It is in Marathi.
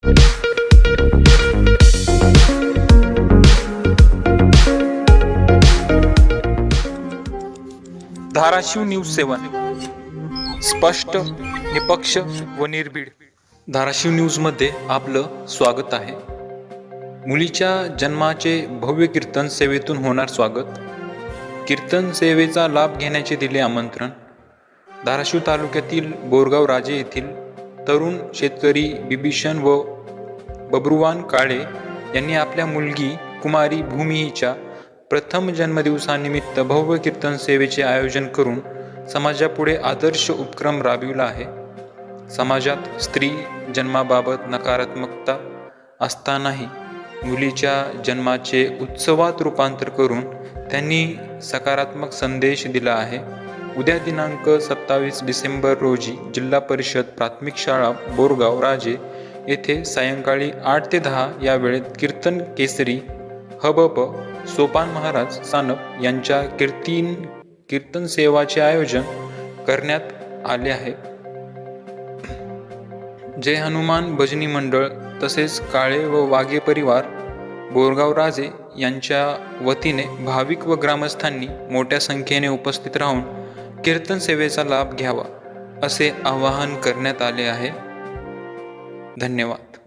धाराशिव न्यूज 7 स्पष्ट, निपक्ष व निर्भीड. धाराशिव न्यूजमध्ये आपलं स्वागत आहे. मुलीच्या जन्माचे भव्य कीर्तन सेवेतून होणार स्वागत. कीर्तन सेवेचा लाभ घेण्याचे दिले आमंत्रण. धाराशिव तालुक्यातील बोरगाव राजे येथील तरुण शेतकरी बिभीषण व बबरुवान काळे यांनी आपल्या मुलगी कुमारी भूमी हिच्या प्रथम जन्मदिवसानिमित्त भव्य कीर्तन सेवेचे आयोजन करून समाजापुढे आदर्श उपक्रम राबविला आहे. समाजात स्त्री जन्माबाबत नकारात्मकता असतानाही मुलीच्या जन्माचे उत्सवात रूपांतर करून त्यांनी सकारात्मक संदेश दिला आहे. उद्या दिनांक 27 डिसेंबर रोजी जिल्हा परिषद प्राथमिक शाळा बोरगाव राजे येथे सायंकाळी 8 ते 10 या वेळेत कीर्तन केसरी हबप सोपान महाराज सानप यांच्या कीर्तन सेवाचे आयोजन करण्यात आले आहे. जय हनुमान भजनी मंडळ तसेच काळे व वाघे परिवार बोरगाव राजे यांच्या वतीने भाविक व ग्रामस्थांनी मोठ्या संख्येने उपस्थित राहून कीर्तन सेवेचा लाभ घ्यावा असे आवाहन करण्यात आले आहे. धन्यवाद.